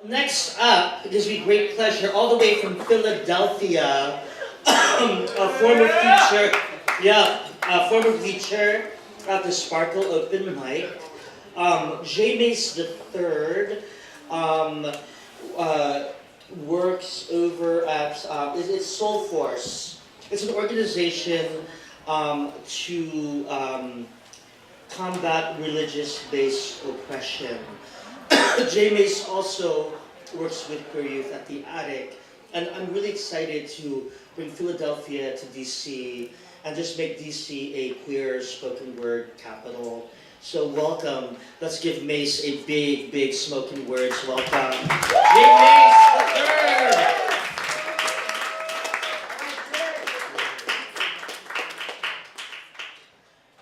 Next up, it gives me great pleasure, all the way from Philadelphia, a former feature, former feature at the Sparkle Open Mic, Mase the Third, um, uh, works over at it's Soul Force. It's an organization to combat religious-based oppression. Mase also works with queer youth at the Attic, and I'm really excited to bring Philadelphia to DC and just make DC a queer spoken word capital. So welcome. Let's give Mase a big, big spoken words welcome. Mase the Third.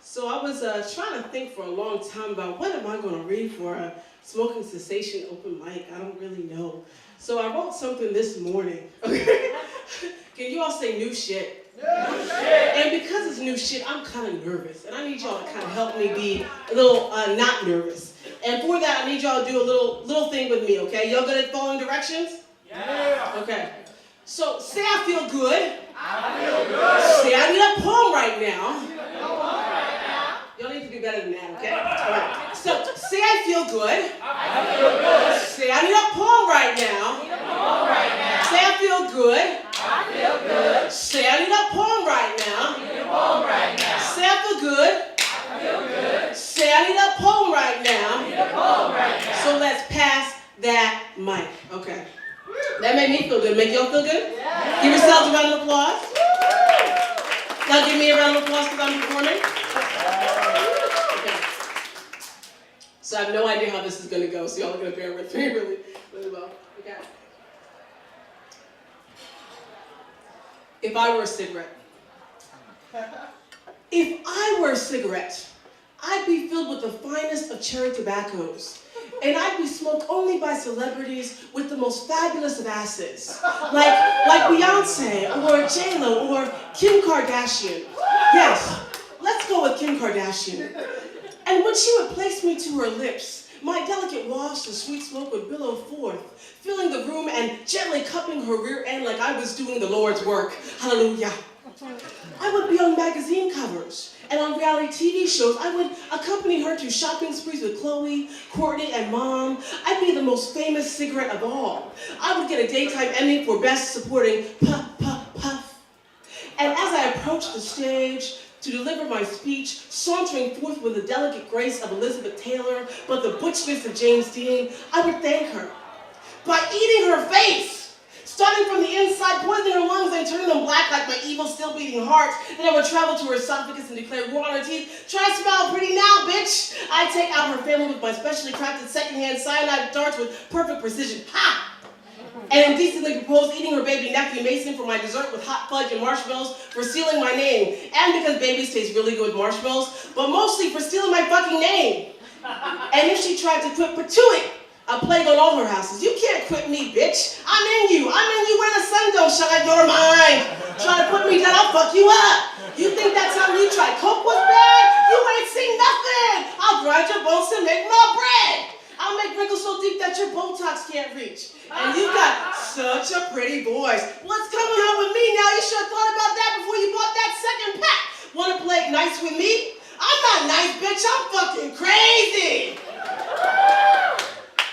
So I was trying to think for a long time about what am I going to read for a smoking cessation open mic. I don't really know. So I wrote something this morning. Can you all say new shit? New shit! And because it's new shit, I'm kind of nervous. And I need y'all to kind of help me be a little not nervous. And for that, I need y'all to do a little thing with me, okay? Y'all good at following directions? Yeah! Okay. So say I feel good. I feel good. Say I need a poem right now. Y'all need to do better than that, okay? All right. So, say I feel good. I feel good. Say I need a poem right now. Say I feel good. I feel good. Say I need a poem right now. Say I feel good. I feel good. Say I need a poem right now. So let's pass that mic. Okay. That made me feel good. Make y'all feel good? Yeah. Give yourselves a round of applause. Now give me a round of applause because I'm performing. So I have no idea how this is going to go, so y'all are going to bear with me really, really well. Okay. If I were a cigarette. If I were a cigarette, I'd be filled with the finest of cherry tobaccos. And I'd be smoked only by celebrities with the most fabulous of asses. Like Beyonce, or J-Lo, or Kim Kardashian. Yes, let's go with Kim Kardashian. And when she would place me to her lips, my delicate wafts of sweet smoke would billow forth, filling the room and gently cupping her rear end like I was doing the Lord's work. Hallelujah. I would be on magazine covers and on reality TV shows. I would accompany her to shopping sprees with Chloe, Courtney, and Mom. I'd be the most famous cigarette of all. I would get a daytime Emmy for Best Supporting Puff, Puff, Puff. And as I approached the stage to deliver my speech, sauntering forth with the delicate grace of Elizabeth Taylor, but the butchness of James Dean, I would thank her by eating her face, starting from the inside, poisoning her lungs and turning them black like my evil, still beating heart. Then I would travel to her esophagus and declare war on her teeth. Try to smile pretty now, bitch. I'd take out her family with my specially crafted secondhand cyanide darts with perfect precision. Ha! And indecently proposed eating her baby nephew Mason for my dessert with hot fudge and marshmallows for stealing my name. And because babies taste really good with marshmallows, but mostly for stealing my fucking name. And if she tried to quit Patuit, a plague on all her houses. You can't quit me, bitch. I'm in you where the sun don't shine. You're mine. Try to put me down, I'll fuck you up. You think that time you tried coke was bad? You ain't seen nothing. I'll grind your bones to make more bread. I'll make wrinkles so deep that your Botox can't reach. And you got such a pretty voice. What's coming on with me now? You should have thought about that before you bought that second pack. Wanna play nice with me? I'm not nice, bitch. I'm fucking crazy.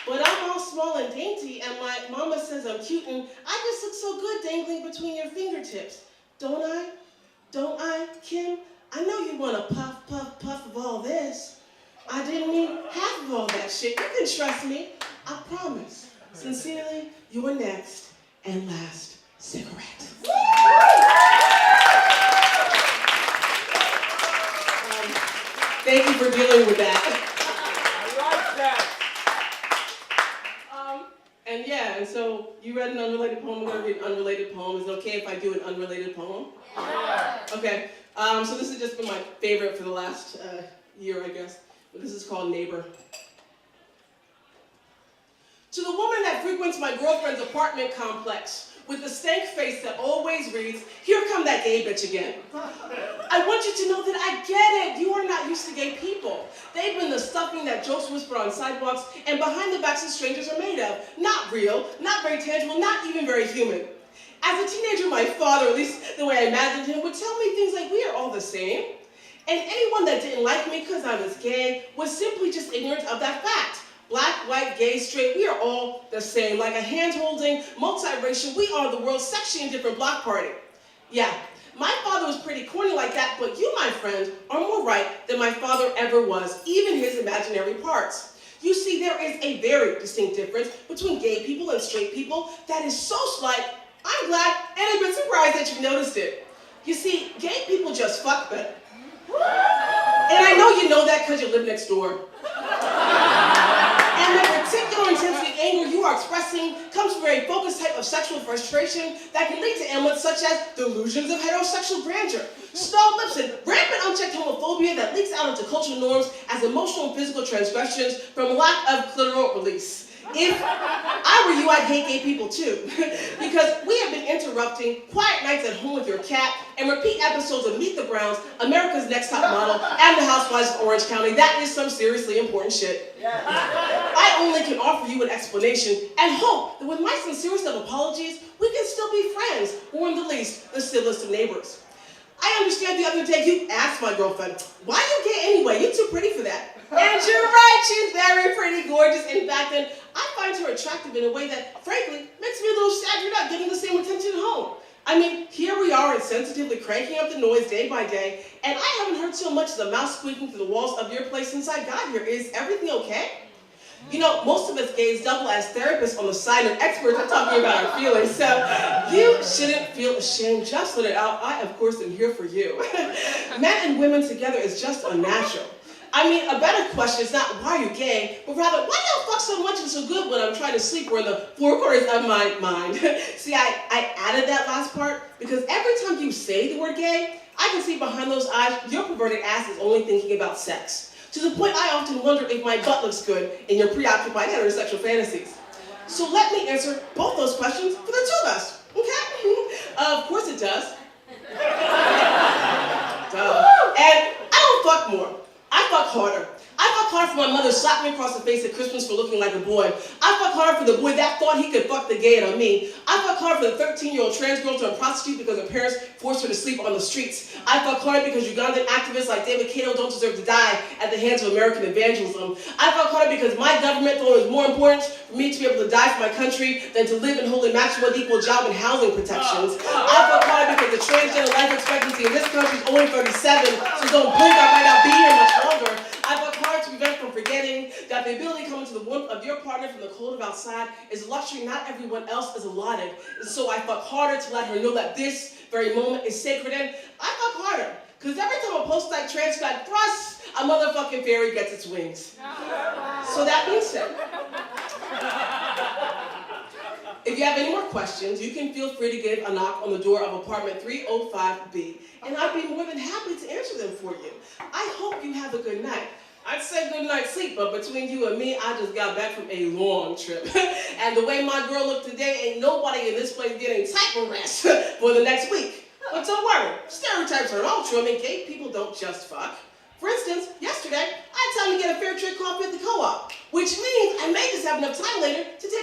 But I'm all small and dainty, and my mama says I'm cute, and I just look so good dangling between your fingertips. Don't I? Don't I, Kim? I know you want a puff, puff, puff of all this. I didn't mean half of all that shit. You can trust me. I promise. Sincerely, your next and last cigarette. Thank you for dealing with that. And so you read an unrelated poem. I'm going to read an unrelated poem. Is it okay if I do an unrelated poem? Yeah. Okay. So this has just been my favorite for the last year, I guess. But this is called Neighbor. To the woman that frequents my girlfriend's apartment complex, with the stank face that always reads, "Here come that gay bitch again." I want you to know that I get it. You are not used to gay people. They've been the stuffing that jokes whisper on sidewalks and behind the backs of strangers are made of. Not real, not very tangible, not even very human. As a teenager, my father, at least the way I imagined him, would tell me things like, "We are all the same." And anyone that didn't like me because I was gay was simply just ignorant of that fact. Black, white, gay, straight, we are all the same. Like a hand-holding, multiracial, we are the world's sexually indifferent block party. Yeah, my father was pretty corny like that, but you, my friend, are more right than my father ever was, even his imaginary parts. You see, there is a very distinct difference between gay people and straight people that is so slight, I'm glad and a bit surprised that you noticed it. You see, gay people just fuck better. And I know you know that because you live next door. And the particular intensity of anger you are expressing comes from a very focused type of sexual frustration that can lead to ailments such as delusions of heterosexual grandeur, stalled lips, and rampant unchecked homophobia that leaks out into cultural norms as emotional and physical transgressions from lack of clitoral release. If I were you, I'd hate gay people too, because we have been interrupting quiet nights at home with your cat and repeat episodes of Meet the Browns, America's Next Top Model, and The Housewives of Orange County. That is some seriously important shit. I only can offer you an explanation and hope that with my sincerest of apologies, we can still be friends, or in the least, the civilest of neighbors. I understand the other day you asked my girlfriend, "Why are you gay anyway? You're too pretty for that." And you're right, she's very pretty, gorgeous. In fact, and I find her attractive in a way that, frankly, makes me a little sad you're not getting the same attention at home. I mean, here we are insensitively cranking up the noise day by day, and I haven't heard so much as a mouse squeaking through the walls of your place since I got here. Is everything okay? You know, most of us gays double as therapists on the side and experts at talking about our feelings, so you shouldn't feel ashamed. Just let it out. I, of course, am here for you. Men and women together is just unnatural. I mean, a better question is not why are you gay, but rather why do you fuck so much and so good when I'm trying to sleep or in the four corners of my mind? See, I added that last part because every time you say the word gay, I can see behind those eyes your perverted ass is only thinking about sex. To the point I often wonder if my butt looks good in your preoccupied heterosexual fantasies. So let me answer both those questions for the two of us, okay? Of course it does. Duh. And I don't fuck more. I fuck harder. I fuck hard for my mother slapped me across the face at Christmas for looking like a boy. I fuck hard for the boy that thought he could fuck the gay out of me. I fuck hard for the 13-year-old trans girl turned prostitute because her parents forced her to sleep on the streets. I fuck hard because Ugandan activists like David Kato don't deserve to die at the hands of American evangelism. I fuck hard because my government thought it was more important for me to be able to die for my country than to live and hold a match with equal job and housing protections. I fuck hard because the transgender life expectancy in this country is only 37, so don't blink, I might not be here much longer. I work hard to prevent from forgetting that the ability to come into the warmth of your partner from the cold of outside is a luxury not everyone else is allotted. And so I fuck harder to let her know that this very moment is sacred. And I fuck harder, because every time a post-like trans flag thrusts, a motherfucking fairy gets its wings. So that being said, if you have any more questions, you can feel free to give a knock on the door of apartment 305B, and I'd be more than happy to answer them for you. I hope you have a good night. I'd say good night's sleep, but between you and me, I just got back from a long trip. And the way my girl looked today, ain't nobody in this place getting type arrest for the next week. But don't worry, stereotypes aren't all true. I mean, gay people don't just fuck. For instance, yesterday, I had time to get a fair trade coffee at the co-op, which means I may just have enough time later to take